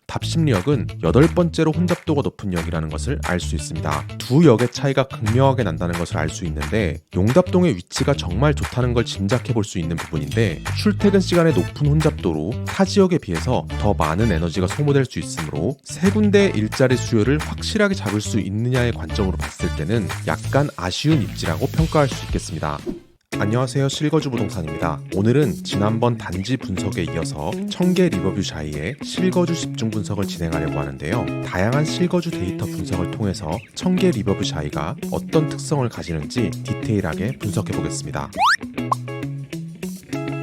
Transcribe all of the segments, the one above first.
답심리역은 8번째로 혼잡도가 높은 역이라는 것을 알 수 있습니다. 두 역의 차이가 극명하게 난다는 것을 알 수 있는데 용답동의 위치가 정말 좋다는 걸 짐작해 볼 수 있는 부분인데 출퇴근 시간에 높은 혼잡도로 타 지역에 비해서 더 많은 에너지가 소모될 수 있으므로 세 군데의 일자리 수요를 확실하게 잡을 수 있느냐의 관점으로 봤을 때는 약간 아쉬운 입지라고 평가할 수 있겠습니다. 안녕하세요, 실거주 부동산입니다. 오늘은 지난번 단지 분석에 이어서 청계 리버뷰 샤이의 실거주 집중 분석을 진행하려고 하는데요. 다양한 실거주 데이터 분석을 통해서 청계 리버뷰 샤이가 어떤 특성을 가지는지 디테일하게 분석해 보겠습니다.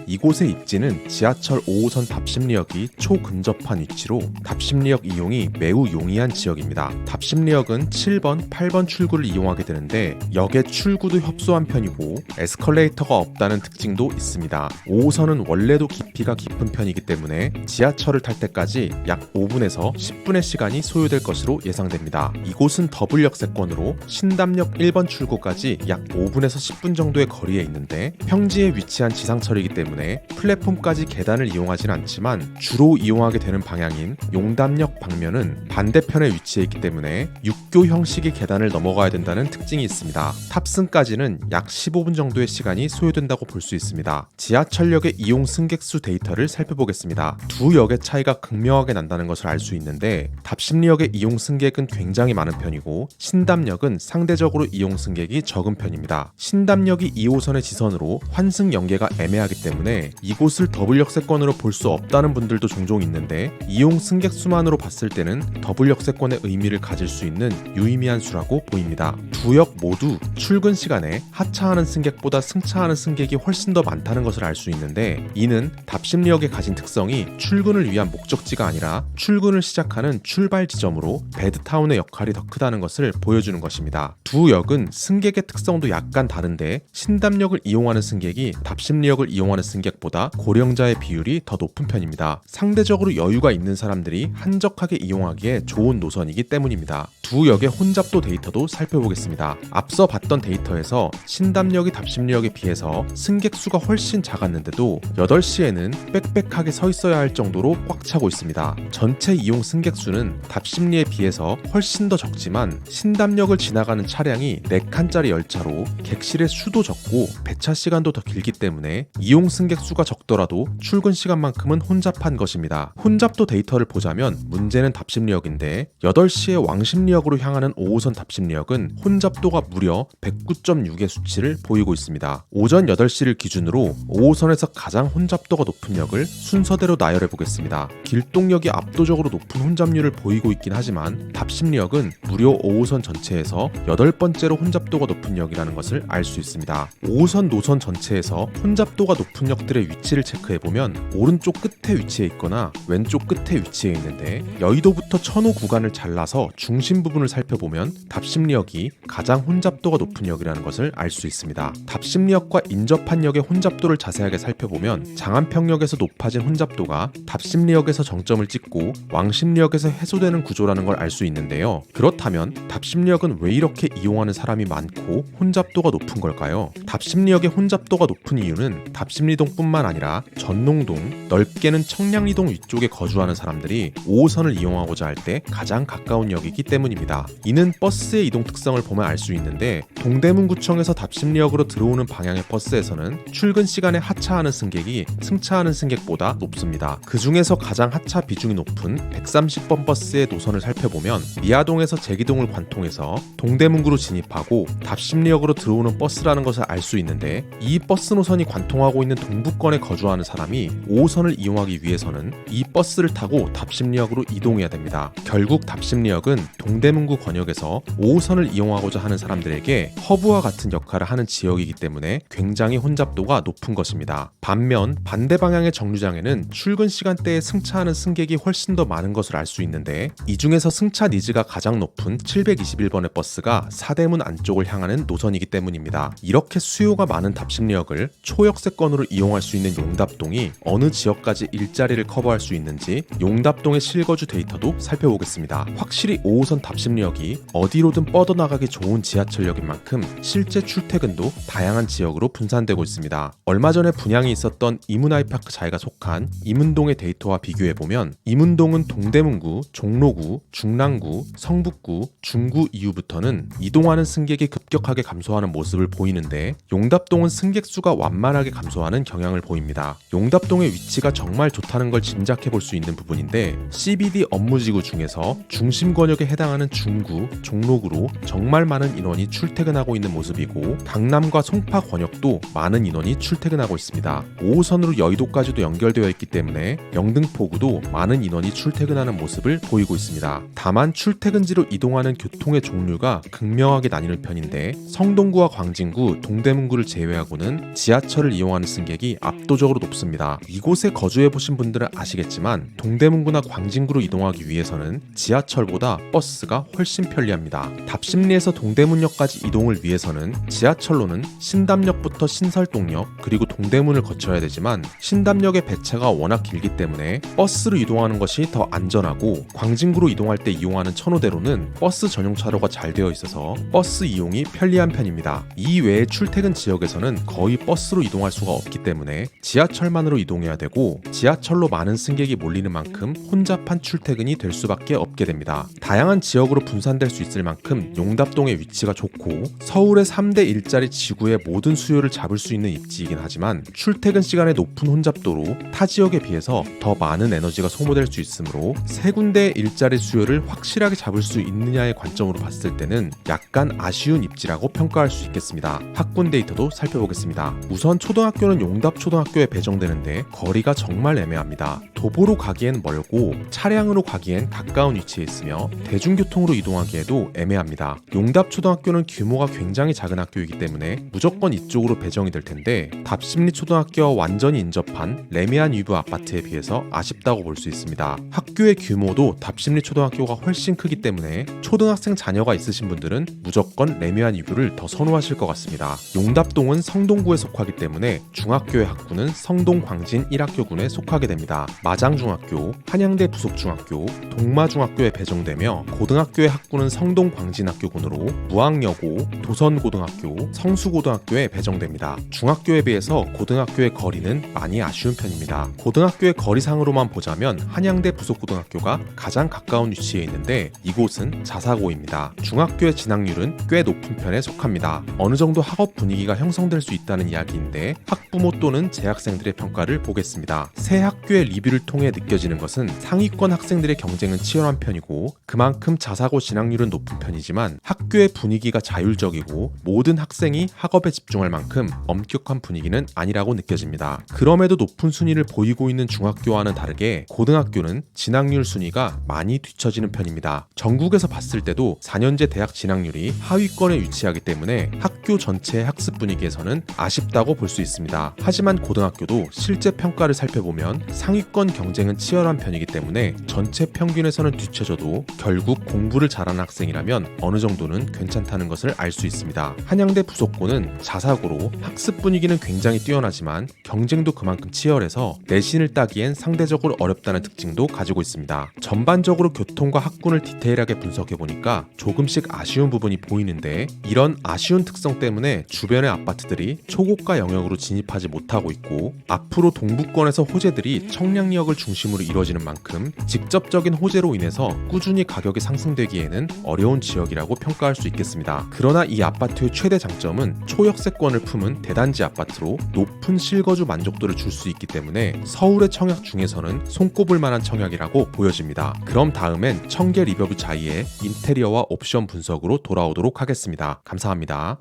이곳의 입지는 지하철 5호선 답심리역이 초근접한 위치로 답심리역 이용이 매우 용이한 지역입니다. 답심리역은 7번, 8번 출구를 이용하게 되는데 역의 출구도 협소한 편이고 에스컬레이터가 없다는 특징도 있습니다. 5호선은 원래도 깊이가 깊은 편이기 때문에 지하철을 탈 때까지 약 5분에서 10분의 시간이 소요될 것으로 예상됩니다. 이곳은 더블 역세권으로 신담역 1번 출구까지 약 5분에서 10분 정도의 거리에 있는데 평지에 위치한 지상철이기 때문에 플랫폼까지 계단을 이용하진 않지만 주로 이용하게 되는 방향인 용담역 방면은 반대편에 위치해 있기 때문에 육교 형식의 계단을 넘어가야 된다는 특징이 있습니다. 탑승까지는 약 15분 정도의 시간이 소요된다고 볼 수 있습니다. 지하철역의 이용 승객수 데이터를 살펴보겠습니다. 두 역의 차이가 극명하게 난다는 것을 알 수 있는데 답심리역의 이용 승객은 굉장히 많은 편이고 신담역은 상대적으로 이용 승객이 적은 편입니다. 신담역이 2호선의 지선으로 환승 연계가 애매하기 때문에 이곳을 더블 역세권으로 볼 수 없다는 분들도 종종 있는데 이용 승객 수만으로 봤을 때는 더블 역세권의 의미를 가질 수 있는 유의미한 수라고 보입니다. 두 역 모두 출근 시간에 하차하는 승객보다 승차하는 승객이 훨씬 더 많다는 것을 알 수 있는데 이는 답심리역에 가진 특성이 출근을 위한 목적지가 아니라 출근을 시작하는 출발 지점으로 베드타운의 역할이 더 크다는 것을 보여주는 것입니다. 두 역은 승객의 특성도 약간 다른데 신담역을 이용하는 승객이 답심리역을 이용하는 승객보다 고령자의 비율이 더 높은 편입니다. 상대적으로 여유가 있는 사람들이 한적하게 이용하기에 좋은 노선이기 때문입니다. 두 역의 혼잡도 데이터도 살펴보겠습니다. 앞서 봤던 데이터에서 신담역이 답심리역에 비해서 승객 수가 훨씬 작았는데도 8시에는 빽빽하게 서 있어야 할 정도로 꽉 차고 있습니다. 전체 이용 승객 수는 답심리에 비해서 훨씬 더 적지만 신담역을 지나가는 차량이 4칸짜리 열차로 객실의 수도 적고 배차 시간도 더 길기 때문에 이용 승객 수가 적더라도 출근 시간만큼은 혼잡한 것입니다. 혼잡도 데이터를 보자면 문제는 답심리역인데 8시에 왕십리역으로 향하는 5호선 답심리역은 혼잡도가 무려 109.6의 수치를 보이고 있습니다. 오전 8시를 기준으로 5호선에서 가장 혼잡도가 높은 역을 순서대로 나열해 보겠습니다. 길동역이 압도적으로 높은 혼잡률을 보이고 있긴 하지만 답심리역은 무려 5호선 전체에서 8번째로 혼잡도가 높은 역이라는 것을 알 수 있습니다. 5호선 노선 전체에서 혼잡도가 높은 역들의 위치를 체크해보면 오른쪽 끝에 위치해 있거나 왼쪽 끝에 위치해 있는데 여의도부터 천호 구간을 잘라서 중심 부분을 살펴보면 답심리역이 가장 혼잡도가 높은 역이라는 것을 알 수 있습니다. 답심리역과 인접한 역의 혼잡도를 자세하게 살펴보면 장안평역에서 높아진 혼잡도가 답심리역에서 정점을 찍고 왕십리역에서 해소되는 구조라는 걸 알 수 있는데요. 그렇다면 답심리역은 왜 이렇게 이용하는 사람이 많고 혼잡도가 높은 걸까요? 답심리역의 혼잡도가 높은 이유는 답심리동뿐만 아니라 전농동, 넓게는 청량리동 위쪽에 거주하는 사람들이 5호선을 이용하고자 할 때 가장 가까운 역이기 때문입니다. 이는 버스의 이동 특성을 보면 알 수 있는데 동대문구청에서 답심리역으로 들어오는 방향의 버스에서는 출근 시간에 하차하는 승객이 승차하는 승객보다 높습니다. 그 중에서 가장 하차 비중이 높은 130번 버스의 노선을 살펴보면 미아동에서 제기동을 관통해서 동대문구로 진입하고 답심리역으로 들어오는 버스라는 것을 알 수 있는데 이 버스 노선이 관통하고 있는 동부권에 거주하는 사람이 5호선을 이용하기 위해서는 이 버스를 타고 답심리역으로 이동해야 됩니다. 결국 답심리역은 동대문구 권역에서 5호선을 이용하고자 하는 사람들에게 허브와 같은 역할을 하는 지역이기 때문에 굉장히 혼잡도가 높은 것입니다. 반면 반대 방향의 정류장에는 출근 시간대에 승차하는 승객이 훨씬 더 많은 것을 알 수 있는데 이 중에서 승차 니즈가 가장 높은 721번의 버스가 사대문 안쪽을 향하는 노선이기 때문입니다. 이렇게 수요가 많은 답심리역을 초역세권으로 이용할 수 있는 용답동이 어느 지역까지 일자리를 커버할 수 있는지 용답동의 실거주 데이터도 살펴보겠습니다. 확실히 5호선 답심리역이 어디로든 뻗어나가기 좋은 지하철역인 만큼 실제 출퇴근도 다양한 지역으로 분산되고 있습니다. 얼마 전에 분양이 있었던 이문아이파크 자이가 속한 이문동의 데이터와 비교해보면 이문동은 동대문구, 종로구, 중랑구, 성북구, 중구 이후부터는 이동하는 승객이 급격하게 감소하는 모습을 보이는데 용답동은 승객 수가 완만하게 감소하는 경향을 보입니다. 용답동의 위치가 정말 좋다는 걸 짐작해 볼 수 있는 부분인데 CBD 업무지구 중에서 중심 권역에 해당하는 중구, 종로구로 정말 많은 인원이 출퇴근하고 있는 모습이고 강남과 송파 권역도 많은 인원이 출퇴근하고 있습니다. 5호선으로 여의도까지도 연결되어 있기 때문에 영등포구도 많은 인원이 출퇴근하는 모습을 보이고 있습니다. 다만 출퇴근지로 이동하는 교통의 종류가 극명하게 나뉘는 편인데 성동구와 광진구, 동대문구를 제외하고는 지하철을 이용하는 승객이 압도적으로 높습니다. 이곳에 거주해보신 분들은 아시겠지만 동대문구나 광진구로 이동하기 위해서는 지하철보다 버스가 훨씬 편리합니다. 답심리에서 동대문역까지 이동을 위해서는 지하철로는 신담역부터 신설동역 그리고 동대문을 거쳐야 되지만 신담역의 배차가 워낙 길기 때문에 버스로 이동하는 것이 더 안전하고 광진구로 이동할 때 이용하는 천호대로는 버스 전용 차로가 잘 되어 있어서 버스 이용이 편리한 편입니다. 이 외에 출퇴근 지역에서는 거의 버스로 이동할 수가 없기 때문에 지하철만으로 이동해야 되고 지하철로 많은 승객이 몰리는 만큼 혼잡한 출퇴근이 될 수밖에 없게 됩니다. 다양한 지역으로 분산될 수 있을 만큼 용답동의 위치가 좋고 서울의 3대 일자리 지구의 모든 수요를 잡을 수 있는 입지이긴 하지만 출퇴근 시간의 높은 혼잡도로 타 지역에 비해서 더 많은 에너지가 소모될 수 있으므로 세 군데의 일자리 수요를 확실하게 잡을 수 있느냐의 관점으로 봤을 때는 약간 아쉬운 입지라고 평가할 수 있겠습니다. 학군 데이터도 살펴보겠습니다. 우선 초등학교는 용답초등학교에 배정되는데 거리가 정말 애매합니다. 도보로 가기엔 멀고 차량으로 가기엔 가까운 위치에 있으며 대중교통으로 이동하기에도 애매합니다. 용답초등학교는 규모가 굉장히 작은 학교이기 때문에 무조건 이쪽으로 배정이 될 텐데 답심리초등학교와 완전히 인접한 레미안 위브 아파트에 비해서 아쉽다고 볼 수 있습니다. 학교의 규모도 답심리초등학교가 훨씬 크기 때문에 초등학생 자녀가 있으신 분들은 무조건 레미안 위브를 더 선호하실 것 같습니다. 용답동은 성동구에 속하기 때문에 중학교의 학구는 성동광진 1학교군에 속하게 됩니다. 마장중학교, 한양대 부속중학교, 동마중학교에 배정되며 고등학교의 학구는 성동광진학교군으로 무학여고, 도선고등학교, 성수고등학교에 배정됩니다. 중학교에 비해서 고등학교의 거리는 많이 아쉬운 편입니다. 고등학교의 거리상으로만 보자면 한양대 부속고등학교가 가장 가까운 위치에 있는데 이곳은 자사고입니다. 중학교의 진학률은 꽤 높은 편에 속합니다. 어느 정도 학업 분위기가 형성될 수 있다는 이야기인데 학부모 또는 재학생들의 평가를 보겠습니다. 새 학교의 리뷰를 통해 느껴지는 것은 상위권 학생들의 경쟁은 치열한 편이고 그만큼 자사고 진학률은 높은 편이지만 학교의 분위기가 자율적이고 모든 학생이 학업에 집중할 만큼 엄격한 분위기는 아니라고 느껴집니다. 그럼에도 높은 순위를 보이고 있는 중학교와는 다르게 고등학교는 진학률 순위가 많이 뒤처지는 편입니다. 전국에서 봤을 때도 4년제 대학 진학률이 하위권에 위치하기 때문에 학교 전체의 학습 분위기에서는 아쉽다고 볼 수 있습니다. 하지만 고등학교도 실제 평가를 살펴보면 상위권 경쟁은 치열한 편이기 때문에 전체 평균에서는 뒤처져도 결국 공부를 잘하는 학생이라면 어느 정도는 괜찮다는 것을 알 수 있습니다. 한양대 부속고는 자사고로 학습 분위기는 굉장히 뛰어나지만 경쟁도 그만큼 치열해서 내신을 따기엔 상대적으로 어렵다는 특징도 가지고 있습니다. 전반적으로 교통과 학군을 디테일하게 분석해보니까 조금씩 아쉬운 부분이 보이는데 이런 아쉬운 특성 때문에 주변의 아파트들이 초고가 영역으로 진입하지 못하고 있고 앞으로 동부권에서 호재들이 청량리역을 중심으로 이루어지는 만큼 직접적인 호재로 인해서 꾸준히 가격이 상승되기에는 어려운 지역이라고 평가할 수 있겠습니다. 그러나 이 아파트의 최대 장점은 초역세권을 품은 대단지 아파트로 높은 실거주 만족도를 줄 수 있기 때문에 서울의 청약 중에서는 손꼽을 만한 청약이라고 보여집니다. 그럼 다음엔 청계 리버브 자이의 인테리어와 옵션 분석으로 돌아오도록 하겠습니다. 감사합니다.